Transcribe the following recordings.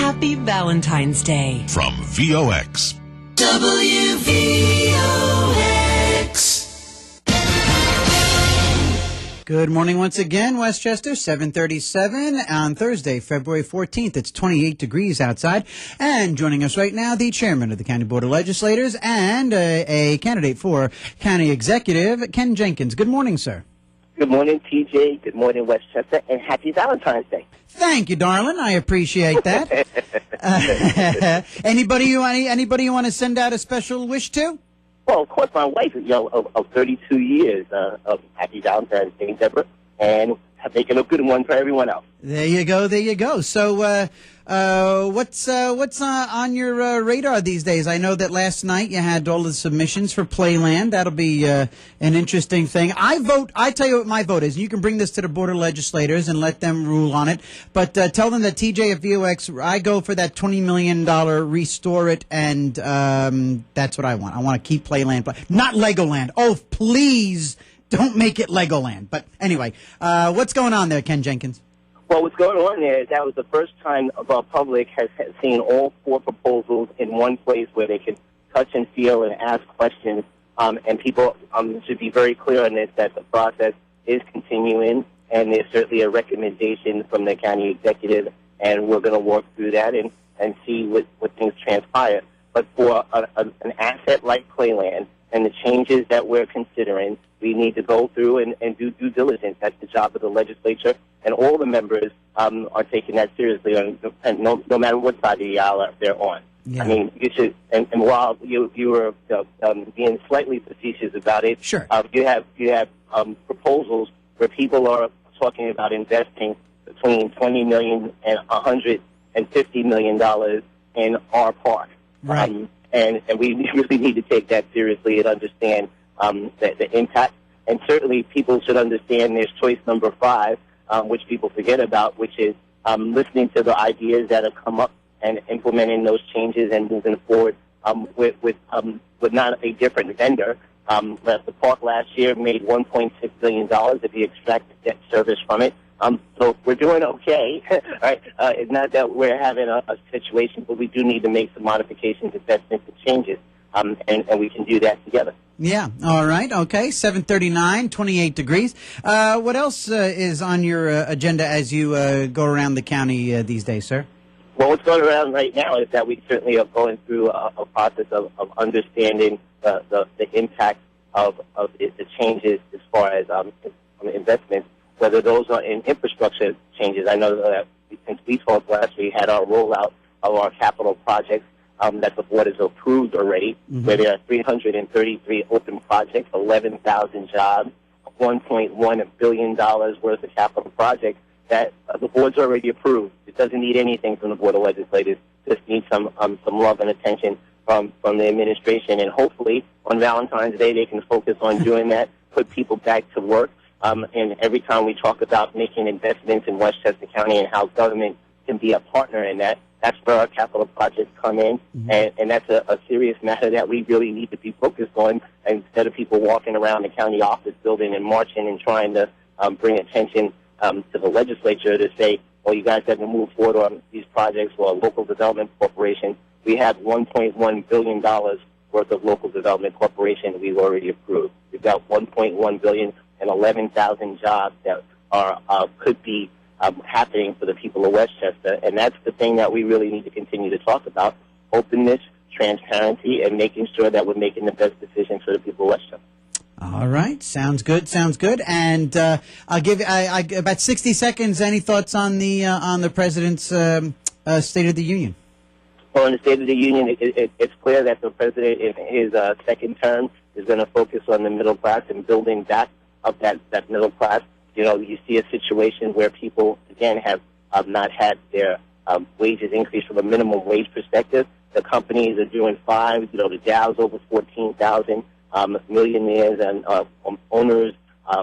Happy Valentine's Day. From VOX. WVOX. Good morning once again, Westchester, 7:37 on Thursday, February 14th. It's 28 degrees outside. And joining us right now, the chairman of the County Board of Legislators and a candidate for county executive, Ken Jenkins. Good morning, sir. Good morning, TJ. Good morning, Westchester, and happy Valentine's Day. Thank you, darling. I appreciate that. Anybody you want to send out a special wish to? Well, of course, my wife is of 32 years of happy Valentine's Day, Deborah, and making a good one for everyone else. There you go. There you go. So, what's on your radar these days? I know that last night you had all the submissions for Playland. That'll be an interesting thing. I tell you what my vote is. You can bring this to the Board of Legislators and let them rule on it. But tell them that TJ at VOX, I go for that $20 million restore it, and that's what I want. I want to keep Playland, not Legoland. Oh, please. Don't make it Legoland. But anyway, what's going on there, Ken Jenkins? Well, what's going on there is that was the first time the public has seen all four proposals in one place where they can touch and feel and ask questions. And people should be very clear on this, that the process is continuing, and there's certainly a recommendation from the county executive, and we're going to work through that and see what things transpire. But for an asset like Playland and the changes that we're considering, we need to go through and do due diligence. That's the job of the legislature, and all the members are taking that seriously, and no matter what side of the aisle they're on. Yeah. I mean, you should. And while you were being slightly facetious about it, sure. You have proposals where people are talking about investing between $20 million and $150 million in our park. Right. And we really need to take that seriously and understand the impact. And certainly people should understand there's choice number 5, which people forget about, which is listening to the ideas that have come up and implementing those changes and moving forward with not a different vendor. The park last year made $1.6 billion if you extract the debt service from it. So we're doing okay, right? It's not that we're having a situation, but we do need to make some modifications, investments, and changes, and we can do that together. Yeah. All right. Okay. 7:39, 28 degrees. What else is on your agenda as you go around the county these days, sir? Well, what's going around right now is that we certainly are going through a process of understanding the impact of the changes as far as investments, whether those are in infrastructure changes. I know that since we talked last, we had our rollout of our capital projects that the board has approved already, where there are 333 open projects, 11,000 jobs, $1.1 billion worth of capital projects that the board's already approved. It doesn't need anything from the Board of Legislators. Just needs some love and attention from the administration. And hopefully on Valentine's Day they can focus on doing that, put people back to work. And every time we talk about making investments in Westchester County and how government can be a partner in that, that's where our capital projects come in, and that's a serious matter that we really need to be focused on, instead of people walking around the county office building and marching and trying to bring attention to the legislature to say, well, you guys have to move forward on these projects for a local development corporation. We have $1.1 billion worth of local development corporation we've already approved. We've got $1.1 billion and 11,000 jobs that could be happening for the people of Westchester, and that's the thing that we really need to continue to talk about: openness, transparency, and making sure that we're making the best decisions for the people of Westchester. All right, sounds good. And I'll give about 60 seconds. Any thoughts on the president's State of the Union? Well, in the State of the Union, it's clear that the president in his second term is going to focus on the middle class and building back up that middle class. You know, you see a situation where people, again, have not had their wages increased from a minimum wage perspective. The companies are doing fine. You know, the Dow's over 14,000. Millionaires and owners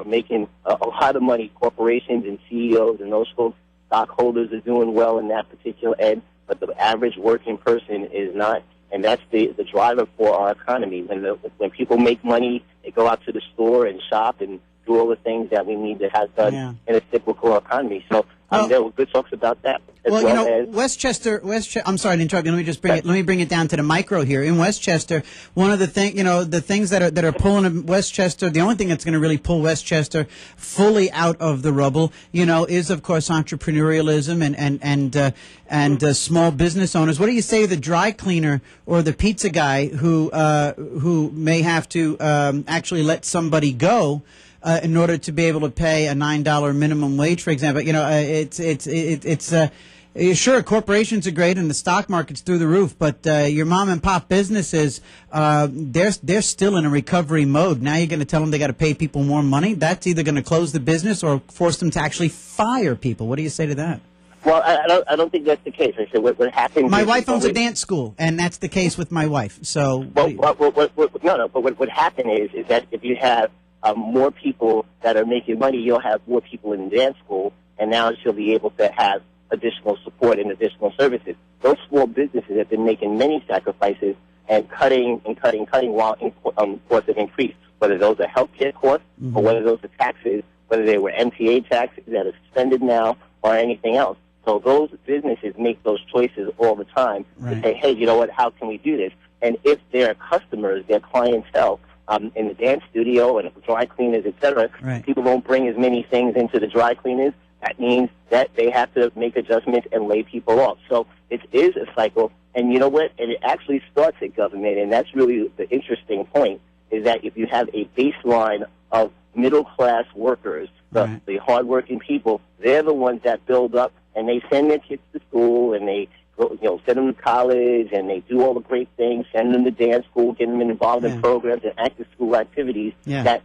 making a lot of money. Corporations and CEOs and those folks, stockholders, are doing well in that particular end. But the average working person is not. And that's the driver for our economy. When people make money, they go out to the store and shop and do all the things that we need to have done in a cyclical economy. So there were good talks about that. Westchester. I'm sorry to interrupt you. Let me just let me bring it down to the micro here. In Westchester, one of the the things that are pulling Westchester, the only thing that's going to really pull Westchester fully out of the rubble, is of course entrepreneurialism and small business owners. What do you say to the dry cleaner or the pizza guy who may have to actually let somebody go in order to be able to pay a $9 minimum wage, for example? Sure, corporations are great and the stock market's through the roof, but your mom and pop businesses, they're still in a recovery mode. Now you're going to tell them they got to pay people more money? That's either going to close the business or force them to actually fire people. What do you say to that? Well, I don't think that's the case. I said what happens. My wife owns a dance school, and that's the case with my wife. So, But what happened is that if you have more people that are making money, you'll have more people in the dance school, and now she'll be able to have additional support and additional services. Those small businesses have been making many sacrifices and cutting while costs have increased, whether those are healthcare costs or whether those are taxes, whether they were MTA taxes that are suspended now or anything else. So those businesses make those choices all the time to say, hey, you know what, how can we do this? And if their customers, their clientele, in the dance studio and dry cleaners, etc., people don't bring as many things into the dry cleaners, that means that they have to make adjustments and lay people off. So it is a cycle, and you know what? And it actually starts at government, and that's really the interesting point, is that if you have a baseline of middle-class workers, the hardworking people, they're the ones that build up, and they send their kids to school, and they send them to college, and they do all the great things, send them to dance school, get them involved in programs and active school activities that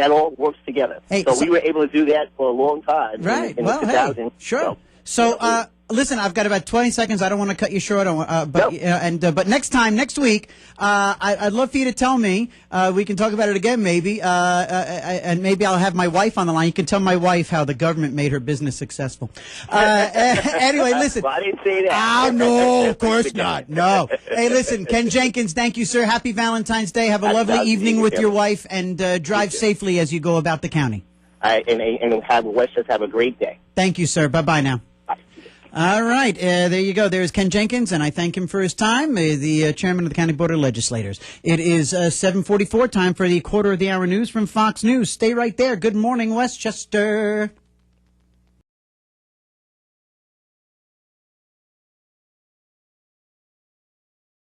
all works together. Hey, so we were able to do that for a long time. In the 2000s. Sure. So, listen, I've got about 20 seconds. I don't want to cut you short. But next week, I'd love for you to tell me. We can talk about it again, maybe. And maybe I'll have my wife on the line. You can tell my wife how the government made her business successful. Anyway, listen. Well, I didn't say that. Oh, no, of course not. No. Hey, listen, Ken Jenkins, thank you, sir. Happy Valentine's Day. Have a lovely evening with your wife, and drive safely as you go about the county. And have Westchester have a great day. Thank you, sir. Bye-bye now. All right, there you go. There's Ken Jenkins, and I thank him for his time, the chairman of the County Board of Legislators. It is 7:44, time for the quarter of the hour news from Fox News. Stay right there. Good morning, Westchester.